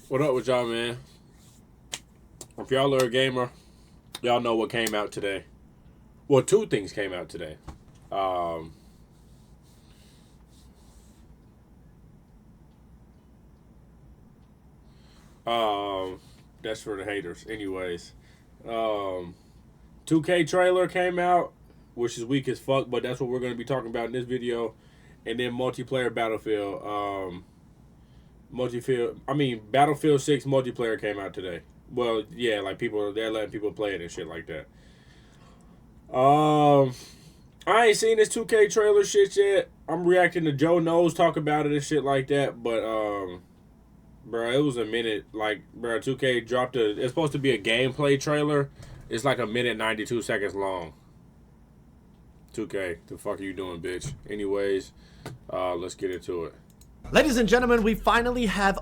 What up with y'all, man? If y'all are a gamer, y'all know what came out today. Well, two things came out today. Um, that's for the haters. Anyways, 2K trailer came out, which is weak as fuck, but that's what we're going to be talking about in this video. And then multiplayer Battlefield. Battlefield 6 multiplayer came out today. Well, yeah, like they're letting people play it and shit like that. I ain't seen this 2K trailer shit yet. I'm reacting to Joe Knows talk about it and shit like that, but bro, it was a minute. Like, bro, 2K dropped it's supposed to be a gameplay trailer. It's like a minute 92 seconds long. 2K, the fuck are you doing, bitch? Anyways, let's get into it. Ladies and gentlemen, we finally have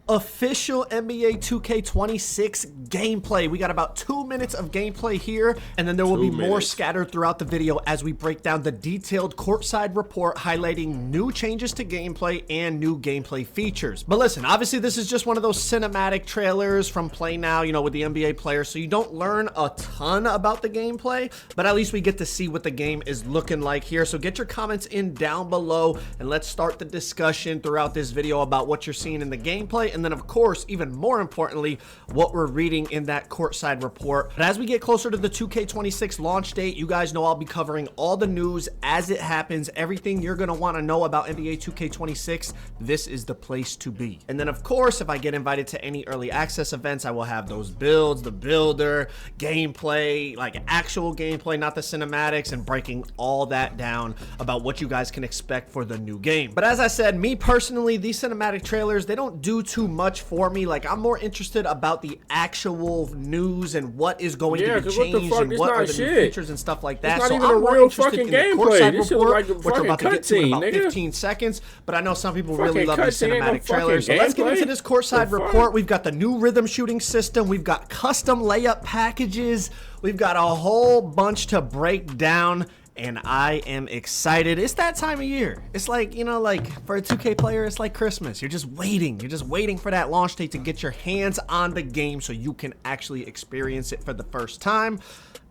official NBA 2K26 gameplay. We got about 2 minutes of gameplay here, and then there will be more scattered throughout the video as we break down the detailed courtside report highlighting new changes to gameplay and new gameplay features. But listen, obviously this is just one of those cinematic trailers from Play Now, you know, with the NBA players, so you don't learn a ton about the gameplay, but at least we get to see what the game is looking like here. So get your comments in down below, and let's start the discussion throughout this video about what you're seeing in the gameplay, and then of course, even more importantly, what we're reading in that courtside report. But as we get closer to the 2K26 launch date, you guys know I'll be covering all the news as it happens, everything you're gonna want to know about NBA 2K26. This is the place to be. And then of course, if I get invited to any early access events, I will have those builds, the builder, gameplay, like actual gameplay, not the cinematics, and breaking all that down about what you guys can expect for the new game. But as I said, me personally, these cinematic trailers, they don't do too much for me. Like, I'm more interested about the actual news and what is going to be changed and what are the new features and stuff like that. So I'm more interested in the courtside report, which we're about to get to in about 15 seconds. But I know some people really love these cinematic trailers. So let's get into this courtside report. We've got the new rhythm shooting system. We've got custom layup packages. We've got a whole bunch to break down, and I am excited. It's that time of year. It's like, you know, like for a 2K player, it's like Christmas. You're just waiting. You're just waiting for that launch date to get your hands on the game so you can actually experience it for the first time.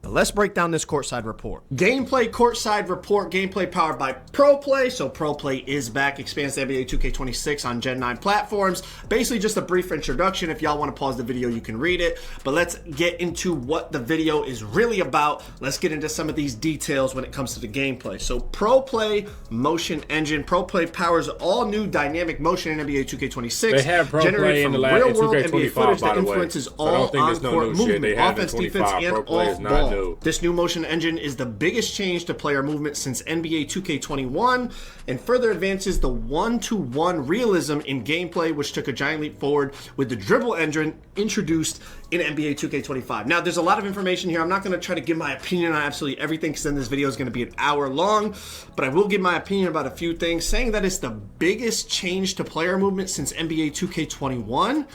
But let's break down this courtside report. Gameplay courtside report, gameplay powered by ProPlay. So ProPlay is back, expands the NBA 2K26 on Gen 9 platforms. Basically just a brief introduction. If y'all want to pause the video, you can read it. But let's get into what the video is really about. Let's get into some of these details when it comes to the gameplay. So ProPlay Motion Engine. ProPlay powers all new dynamic motion in NBA 2K26. They have ProPlay in the last 2K25, by the way. So I don't think there's no new shit. They have offense, defense, and off-ball. This new motion engine is the biggest change to player movement since NBA 2K21 and further advances the one-to-one realism in gameplay, which took a giant leap forward with the dribble engine introduced in NBA 2K25. Now, there's a lot of information here. I'm not going to try to give my opinion on absolutely everything because then this video is going to be an hour long, but I will give my opinion about a few things, saying that it's the biggest change to player movement since NBA 2K21.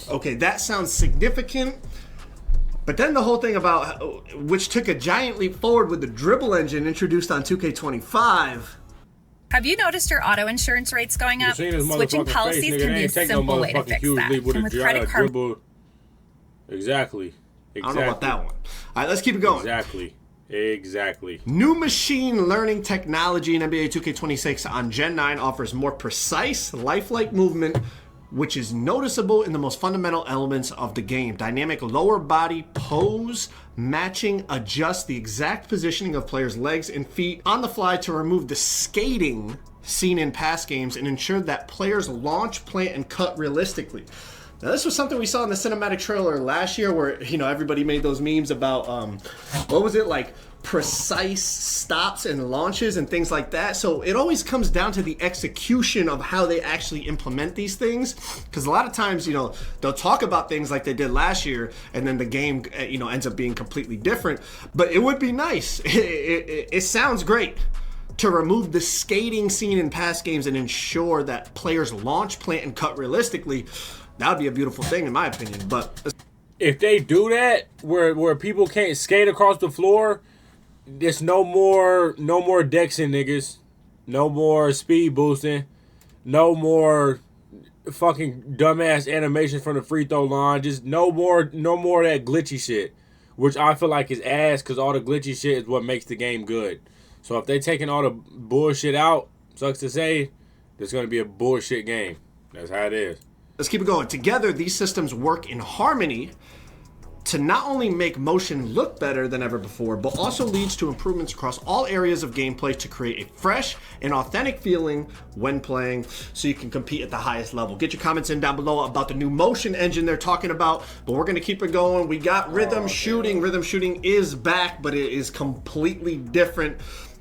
Okay, that sounds significant. But then the whole thing about, which took a giant leap forward with the dribble engine introduced on 2K25. Have you noticed your auto insurance rates going up? Switching policies can be a simple way to fix that. And with credit card... Exactly. I don't know about that one. All right, let's keep it going. Exactly. New machine learning technology in NBA 2K26 on Gen 9 offers more precise, lifelike movement, which is noticeable in the most fundamental elements of the game. Dynamic lower body pose matching adjusts the exact positioning of players' legs and feet on the fly to remove the skating seen in past games and ensure that players launch, plant, and cut realistically. Now, this was something we saw in the cinematic trailer last year where, you know, everybody made those memes about, what was it, like precise stops and launches and things like that. So it always comes down to the execution of how they actually implement these things. Because a lot of times, you know, they'll talk about things like they did last year and then the game, you know, ends up being completely different. But it would be nice. It sounds great to remove the skating seen in past games and ensure that players launch, plant, and cut realistically. That would be a beautiful thing, in my opinion. But if they do that, where people can't skate across the floor, there's no more Dexing niggas, no more speed boosting. No more fucking dumbass animation from the free throw line. Just no more of that glitchy shit, which I feel like is ass because all the glitchy shit is what makes the game good. So if they taking all the bullshit out, sucks to say, there's going to be a bullshit game. That's how it is. Let's keep it going. Together, these systems work in harmony to not only make motion look better than ever before, but also leads to improvements across all areas of gameplay to create a fresh and authentic feeling when playing so you can compete at the highest level. Get your comments in down below about the new motion engine they're talking about, but we're going to keep it going. We got rhythm shooting. Rhythm shooting is back, but it is completely different.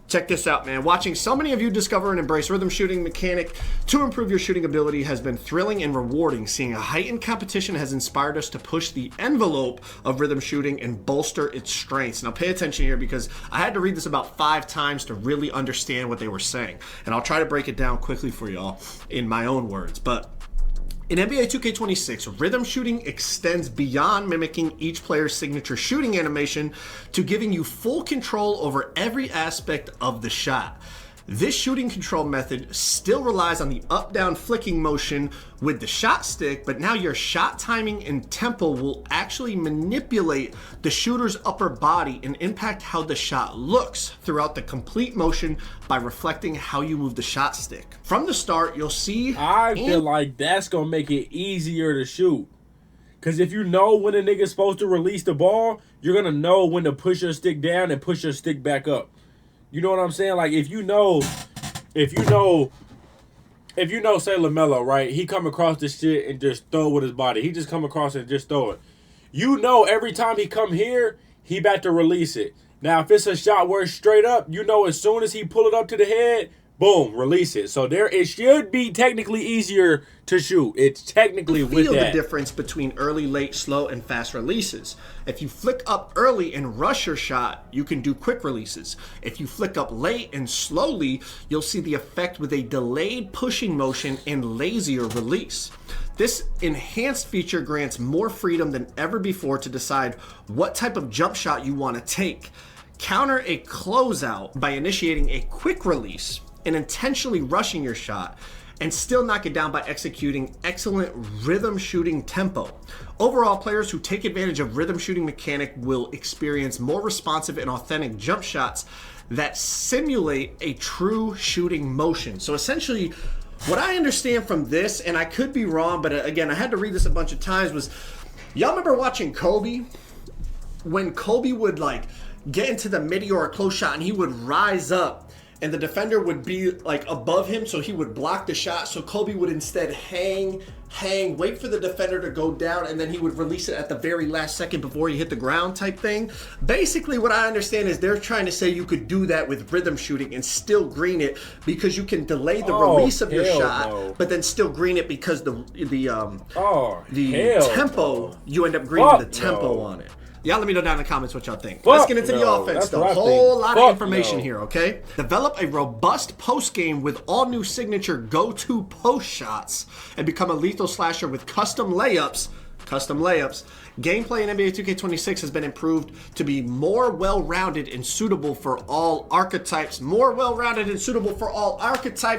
Check this out, man. Watching so many of you discover and embrace rhythm shooting mechanic to improve your shooting ability has been thrilling and rewarding. Seeing a heightened competition has inspired us to push the envelope of rhythm shooting and bolster its strengths. Now pay attention here because I had to read this about 5 times to really understand what they were saying. And I'll try to break it down quickly for y'all in my own words. But in NBA 2K26, rhythm shooting extends beyond mimicking each player's signature shooting animation to giving you full control over every aspect of the shot. This shooting control method still relies on the up-down flicking motion with the shot stick, but now your shot timing and tempo will actually manipulate the shooter's upper body and impact how the shot looks throughout the complete motion by reflecting how you move the shot stick. From the start, you'll see... I feel like that's going to make it easier to shoot. Because if you know when a nigga's supposed to release the ball, you're going to know when to push your stick down and push your stick back up. You know what I'm saying? Like, if you know, say LaMelo, right? He come across this shit and just throw with his body. He just come across and just throw it. You know every time he come here, he about to release it. Now, if it's a shot where it's straight up, you know as soon as he pull it up to the head, boom, release it. So it should be technically easier to shoot. It's technically with that. Feel the difference between early, late, slow, and fast releases. If you flick up early and rush your shot, you can do quick releases. If you flick up late and slowly, you'll see the effect with a delayed pushing motion and lazier release. This enhanced feature grants more freedom than ever before to decide what type of jump shot you want to take. Counter a closeout by initiating a quick release and intentionally rushing your shot, and still knock it down by executing excellent rhythm shooting tempo. Overall, players who take advantage of rhythm shooting mechanic will experience more responsive and authentic jump shots that simulate a true shooting motion. So essentially, what I understand from this, and I could be wrong, but again, I had to read this a bunch of times, was y'all remember watching Kobe? When Kobe would like get into the midi or a close shot and he would rise up and the defender would be like above him, so he would block the shot. So Kobe would instead hang, wait for the defender to go down, and then he would release it at the very last second before he hit the ground type thing. Basically, what I understand is they're trying to say you could do that with rhythm shooting and still green it because you can delay the release of your shot, but then still green it because the tempo, you end up greening the tempo on it. Y'all let me know down in the comments what y'all think. Let's get into the offense, though. A whole lot of information here, okay? Develop a robust post game with all new signature go-to post shots and become a lethal slasher with custom layups. Gameplay in NBA 2K26 has been improved to be more well-rounded and suitable for all archetypes.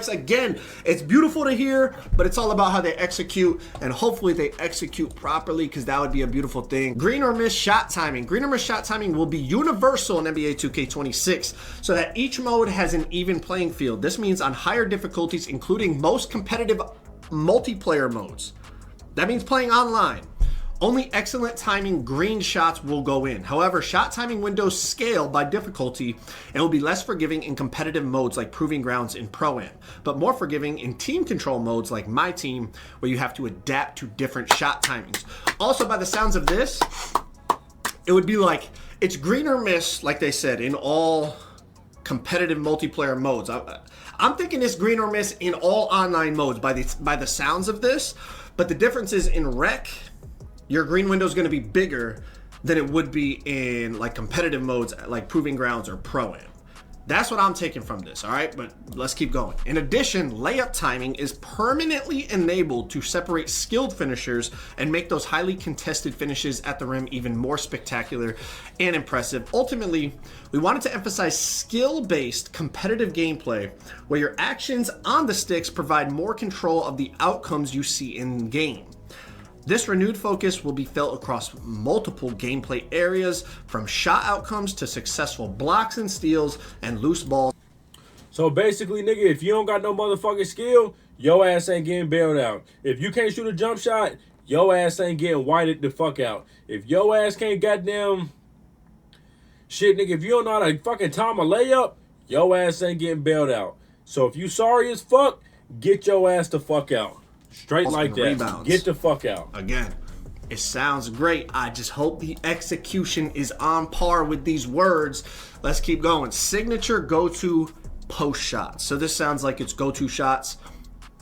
Again, it's beautiful to hear, but it's all about how they execute, and hopefully they execute properly, because that would be a beautiful thing. Green or miss shot timing. Green or miss shot timing will be universal in NBA 2K26, so that each mode has an even playing field. This means on higher difficulties, including most competitive multiplayer modes. That means playing online. Only excellent timing green shots will go in. However, shot timing windows scale by difficulty and will be less forgiving in competitive modes like Proving Grounds in Pro-Am, but more forgiving in team control modes like My Team, where you have to adapt to different shot timings. Also, by the sounds of this, it would be like, it's green or miss, like they said, in all competitive multiplayer modes. I'm thinking it's green or miss in all online modes by the sounds of this, but the difference is in rec, your green window is going to be bigger than it would be in like competitive modes like Proving Grounds or Pro-Am. That's what I'm taking from this, all right? But let's keep going. In addition, layup timing is permanently enabled to separate skilled finishers and make those highly contested finishes at the rim even more spectacular and impressive. Ultimately, we wanted to emphasize skill-based competitive gameplay where your actions on the sticks provide more control of the outcomes you see in game. This renewed focus will be felt across multiple gameplay areas, from shot outcomes to successful blocks and steals and loose balls. So basically, nigga, if you don't got no motherfucking skill, your ass ain't getting bailed out. If you can't shoot a jump shot, your ass ain't getting whited the fuck out. If your ass can't goddamn shit, nigga, if you don't know how to fucking time a layup, your ass ain't getting bailed out. So if you sorry as fuck, get your ass the fuck out. Straight like that. Rebounds. Get the fuck out. Again, it sounds great. I just hope the execution is on par with these words. Let's keep going. Signature go-to post shots. So this sounds like it's go-to shots,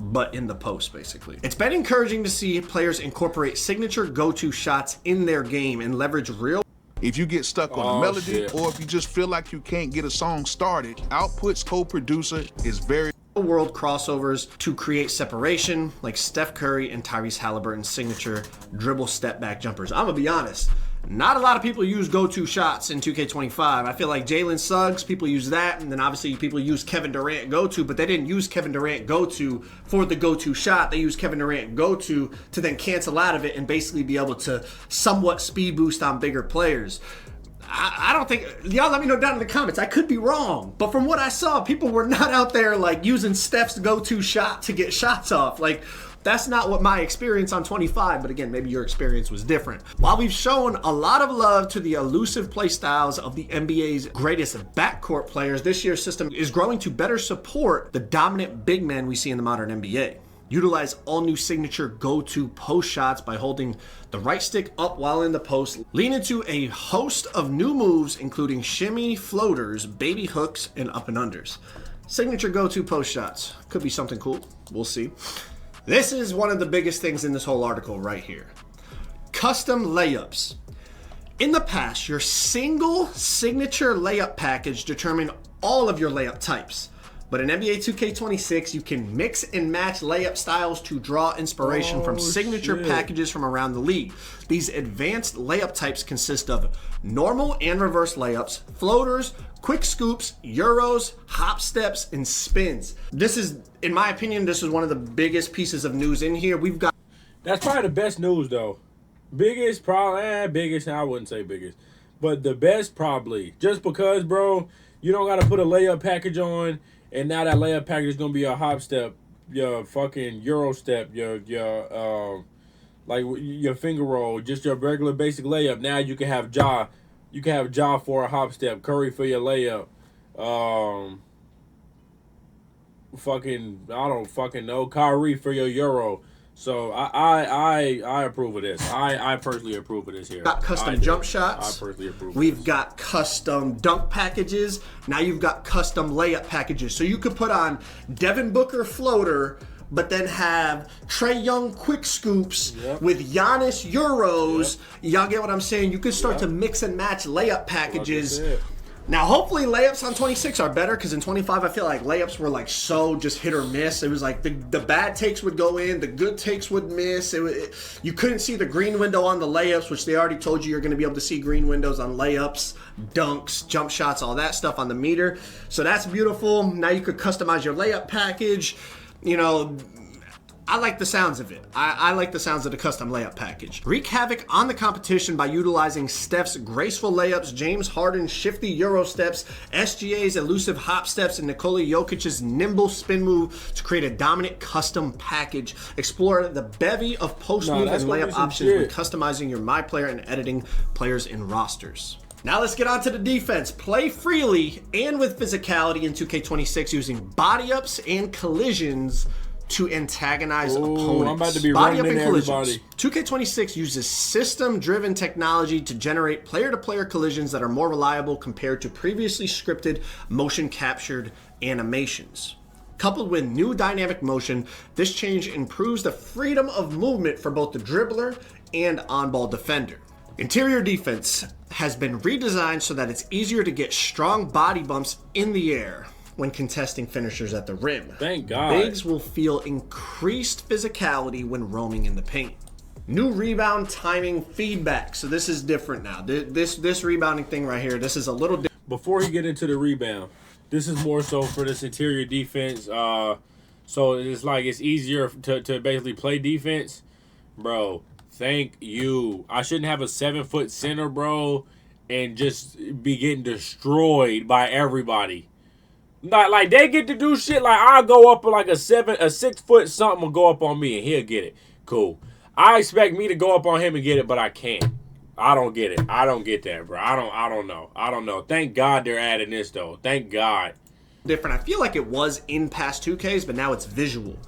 but in the post, basically. It's been encouraging to see players incorporate signature go-to shots in their game and leverage real. If you get stuck on a melody, or if you just feel like you can't get a song started, Output's co-producer is very world crossovers to create separation, like Steph Curry and Tyrese Halliburton's signature dribble step back jumpers. I'm gonna be honest, not a lot of people use go-to shots in 2K25. I feel like Jalen Suggs, people use that, and then obviously people use Kevin Durant go-to, but they didn't use Kevin Durant go-to for the go-to shot. They used Kevin Durant go-to to then cancel out of it and basically be able to somewhat speed boost on bigger players. I don't think, y'all let me know down in the comments, I could be wrong, but from what I saw, people were not out there like using Steph's go-to shot to get shots off. Like, that's not what my experience on 25, but again, maybe your experience was different. While we've shown a lot of love to the elusive play styles of the NBA's greatest backcourt players, this year's system is growing to better support the dominant big men we see in the modern NBA. Utilize all new signature go-to post shots by holding the right stick up while in the post. Lean into a host of new moves, including shimmy, floaters, baby hooks, and up and unders. Signature go-to post shots. Could be something cool. We'll see. This is one of the biggest things in this whole article right here. Custom layups. In the past, your single signature layup package determined all of your layup types. But in NBA 2K26, you can mix and match layup styles to draw inspiration from signature packages from around the league. These advanced layup types consist of normal and reverse layups, floaters, quick scoops, euros, hop steps, and spins. This is, in my opinion, this is one of the biggest pieces of news in here. We've got... That's probably the best news, though. Biggest, probably, biggest, I wouldn't say biggest. But the best, probably. Just because, bro, you don't got to put a layup package on. And now that layup package is gonna be a hop step, your fucking Euro step, your finger roll, just your regular basic layup. Now you can have Ja for a hop step, Curry for your layup, I don't fucking know, Kyrie for your Euro. So I approve of this. I personally approve of this here. Got custom jump shots. I personally approve. We've got custom dunk packages. Now you've got custom layup packages. So you could put on Devin Booker floater, but then have Trae Young quick scoops with Giannis Euros. Y'all get what I'm saying? You could start to mix and match layup packages. Now, hopefully layups on 26 are better, because in 25, I feel like layups were like so just hit or miss. It was like the bad takes would go in, the good takes would miss. You couldn't see the green window on the layups, which they already told you you're going to be able to see green windows on layups, dunks, jump shots, all that stuff on the meter. So that's beautiful. Now you could customize your layup package. You know, I like the sounds of it. I like the sounds of the custom layup package. Wreak havoc on the competition by utilizing Steph's graceful layups, James Harden's shifty Euro steps, SGA's elusive hop steps, and Nikola Jokic's nimble spin move to create a dominant custom package. Explore the bevy of post move and layup options when customizing your My Player and editing players in rosters. Now let's get on to the defense. Play freely and with physicality in 2K26 using body ups and collisions to antagonize opponents. I'm about to be running into everybody. 2K26 uses system-driven technology to generate player-to-player collisions that are more reliable compared to previously scripted motion-captured animations. Coupled with new dynamic motion, this change improves the freedom of movement for both the dribbler and on-ball defender. Interior defense has been redesigned so that it's easier to get strong body bumps in the air when contesting finishers at the rim. Thank God. Bigs will feel increased physicality when roaming in the paint. New rebound timing feedback. So this is different now. This rebounding thing right here, this is a little different. Before you get into the rebound, this is more so for this interior defense. So it's like it's easier to basically play defense. Bro, thank you. I shouldn't have a 7-foot center, bro, and just be getting destroyed by everybody. Not like they get to do shit like I'll go up like a 6 foot something will go up on me and he'll get it. Cool. I expect me to go up on him and get it, but I can't. I don't get it. I don't get that, bro. I don't know. Thank God they're adding this though. Thank God. Different. I feel like it was in past 2Ks, but now it's visual.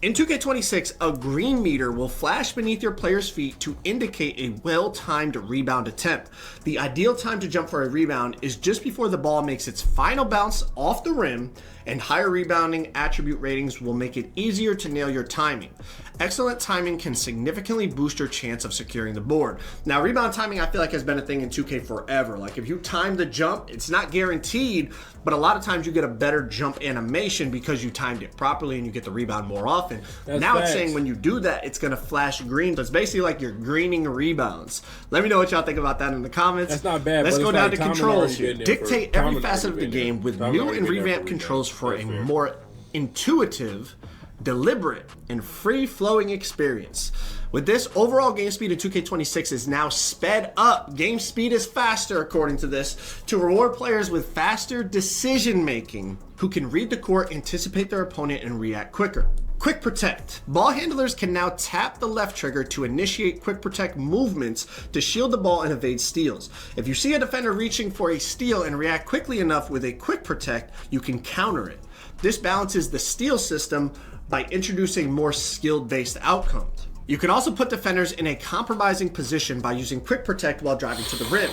In 2K26, a green meter will flash beneath your player's feet to indicate a well-timed rebound attempt. The ideal time to jump for a rebound is just before the ball makes its final bounce off the rim, and higher rebounding attribute ratings will make it easier to nail your timing. Excellent timing can significantly boost your chance of securing the board. Now, rebound timing I feel like has been a thing in 2K forever. Like if you time the jump, it's not guaranteed, but a lot of times you get a better jump animation because you timed it properly and you get the rebound more often. Now it's saying when you do that, it's going to flash green. So it's basically like you're greening rebounds. Let me know what y'all think about that in the comments. That's not bad. Let's go down to controls here. Dictate every facet of the game with new and revamped controls for a more intuitive, deliberate, and free-flowing experience. With this, overall game speed in 2K26 is now sped up. Game speed is faster, according to this, to reward players with faster decision-making who can read the court, anticipate their opponent, and react quicker. Quick Protect. Ball handlers can now tap the left trigger to initiate Quick Protect movements to shield the ball and evade steals. If you see a defender reaching for a steal and react quickly enough with a Quick Protect, you can counter it. This balances the steal system by introducing more skill-based outcomes. You can also put defenders in a compromising position by using Quick Protect while driving to the rim.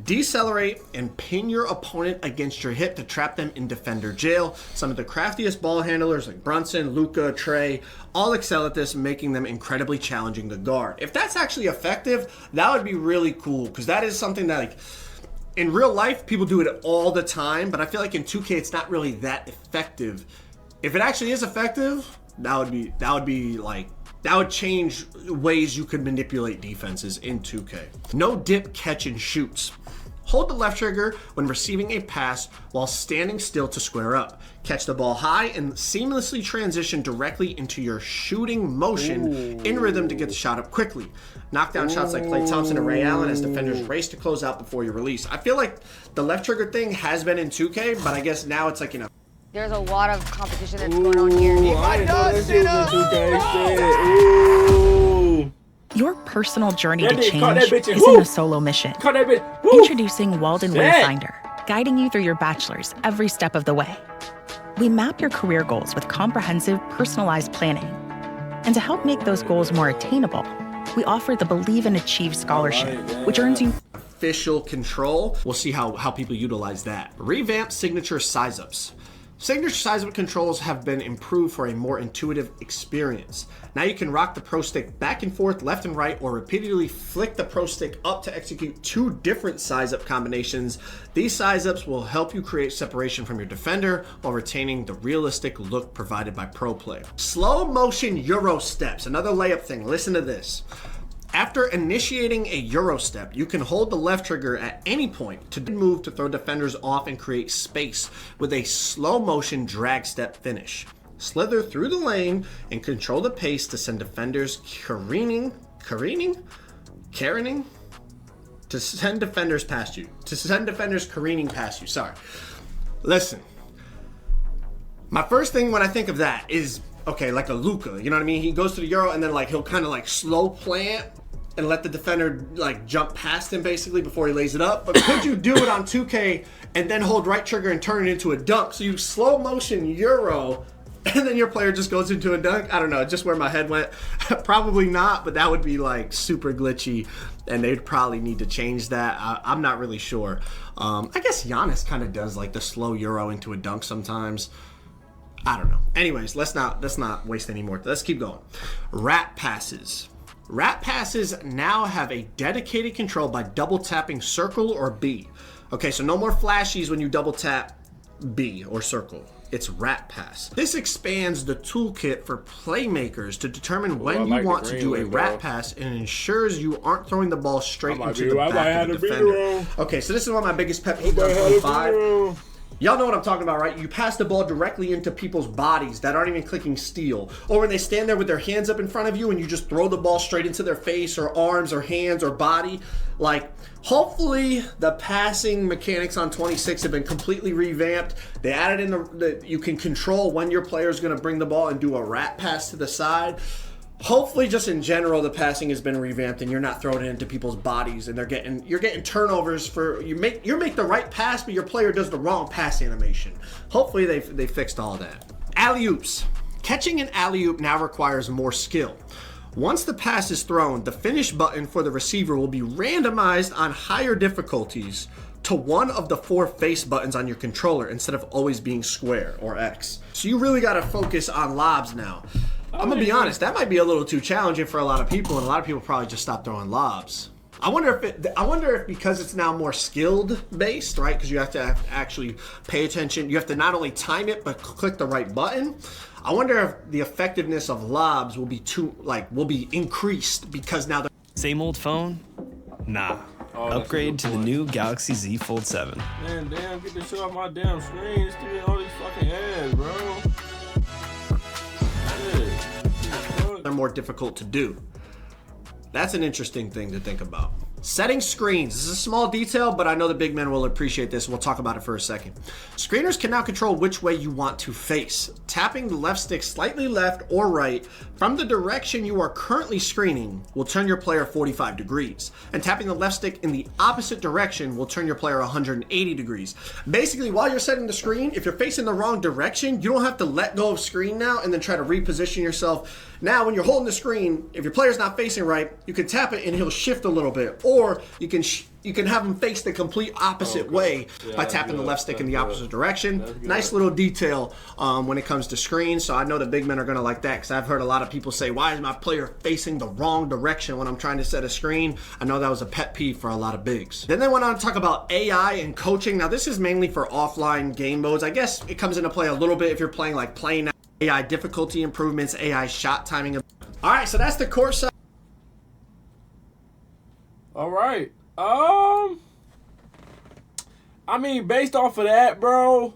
Decelerate and pin your opponent against your hip to trap them in defender jail. Some of the craftiest ball handlers like Brunson, Luka, Trey, all excel at this, making them incredibly challenging to guard. If that's actually effective, that would be really cool, because that is something that, like, in real life, people do it all the time, but I feel like in 2K, it's not really that effective. If it actually is effective, that would change ways you could manipulate defenses in 2K. No dip, catch, and shoots. Hold the left trigger when receiving a pass while standing still to square up. Catch the ball high and seamlessly transition directly into your shooting motion in rhythm to get the shot up quickly. Knock down shots like Klay Thompson and Ray Allen as defenders race to close out before you release. I feel like the left trigger thing has been in 2K, but I guess now it's like, there's a lot of competition that's going on here. Your personal journey to change isn't a solo mission. Introducing Walden Wayfinder, guiding you through your bachelor's every step of the way. We map your career goals with comprehensive, personalized planning. And to help make those goals more attainable, we offer the Believe and Achieve Scholarship, which earns you official control. We'll see how people utilize that. Revamped signature size-ups. Signature size-up controls have been improved for a more intuitive experience. Now you can rock the Pro Stick back and forth, left and right, or repeatedly flick the Pro Stick up to execute 2 different size-up combinations. These size-ups will help you create separation from your defender while retaining the realistic look provided by Pro Play. Slow motion Euro steps, another layup thing. Listen to this. After initiating a Euro step, you can hold the left trigger at any point to move to throw defenders off and create space with a slow motion drag step finish. Slither through the lane and control the pace to send defenders careening past you. Sorry. Listen. My first thing when I think of that is, okay, like a Luka, you know what I mean? He goes to the Euro and then like he'll kind of like slow plant and let the defender like jump past him basically before he lays it up. But could you do it on 2K and then hold right trigger and turn it into a dunk? So you slow motion Euro and then your player just goes into a dunk? I don't know, just where my head went. Probably not, but that would be like super glitchy and they'd probably need to change that. I'm not really sure. I guess Giannis kind of does like the slow Euro into a dunk sometimes. I don't know. Anyways, let's not waste any more. Let's keep going. Wrap passes. Rat passes now have a dedicated control by double tapping circle or B. Okay, so no more flashies when you double tap B or circle. It's rat pass. This expands the toolkit for playmakers to determine when you want to do a rat pass and ensures you aren't throwing the ball straight into the back of the defender. Okay, so this is one of my biggest pet peeves on 25. Y'all know what I'm talking about, right? You pass the ball directly into people's bodies that aren't even clicking steal. Or when they stand there with their hands up in front of you and you just throw the ball straight into their face or arms or hands or body. Like, hopefully the passing mechanics on 26 have been completely revamped. They added in you can control when your player is going to bring the ball and do a rat pass to the side. Hopefully, just in general, the passing has been revamped, and you're not throwing it into people's bodies, and you're getting turnovers for you make the right pass, but your player does the wrong pass animation. Hopefully, they fixed all of that. Alley-oops. Catching an alley-oop now requires more skill. Once the pass is thrown, the finish button for the receiver will be randomized on higher difficulties to one of the 4 face buttons on your controller instead of always being square or X. So you really got to focus on lobs now. I'm gonna be honest, that might be a little too challenging for a lot of people, and a lot of people probably just stop throwing lobs. I wonder if because it's now more skilled based, right? Because you have to actually pay attention. You have to not only time it but click the right button. I wonder if the effectiveness of lobs will be increased because now the same old phone? Nah. Upgrade to the new Galaxy Z Fold 7. Man, damn, get this shit off my damn screen. It's doing all these fucking ads, bro. They're more difficult to do. That's an interesting thing to think about. Setting screens. This is a small detail, but I know the big men will appreciate this. We'll talk about it for a second. Screeners can now control which way you want to face. Tapping the left stick slightly left or right from the direction you are currently screening will turn your player 45 degrees. And tapping the left stick in the opposite direction will turn your player 180 degrees. Basically, while you're setting the screen, if you're facing the wrong direction, you don't have to let go of screen now and then try to reposition yourself. Now, when you're holding the screen, if your player's not facing right, you can tap it and he'll shift a little bit. Or you can have him face the complete opposite way by tapping the left stick in the opposite direction. Nice little detail when it comes to screens. So I know the big men are going to like that because I've heard a lot of people say, why is my player facing the wrong direction when I'm trying to set a screen? I know that was a pet peeve for a lot of bigs. Then they went on to talk about AI and coaching. Now, this is mainly for offline game modes. I guess it comes into play a little bit if you're playing like playing AI difficulty improvements, AI shot timing. All right, so that's the court side. All right. I mean, based off of that, bro,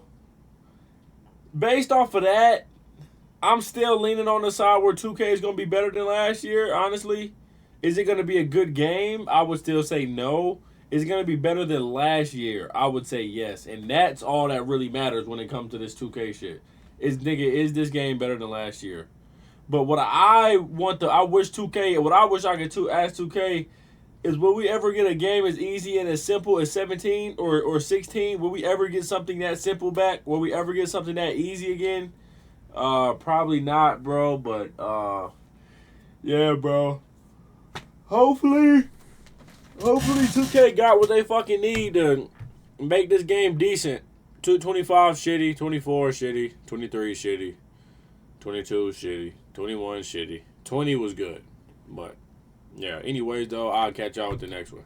I'm still leaning on the side where 2K is going to be better than last year, honestly. Is it going to be a good game? I would still say no. Is it going to be better than last year? I would say yes. And that's all that really matters when it comes to this 2K shit. Is this game better than last year? But what I wish I could ask 2K is, will we ever get a game as easy and as simple as 17 or 16? Will we ever get something that simple back? Will we ever get something that easy again? Probably not, bro. But yeah, bro. Hopefully 2K got what they fucking need to make this game decent. 25 shitty, 24 shitty, 23 shitty, 22 shitty, 21 shitty, 20 was good. But yeah, anyways though, I'll catch y'all with the next one.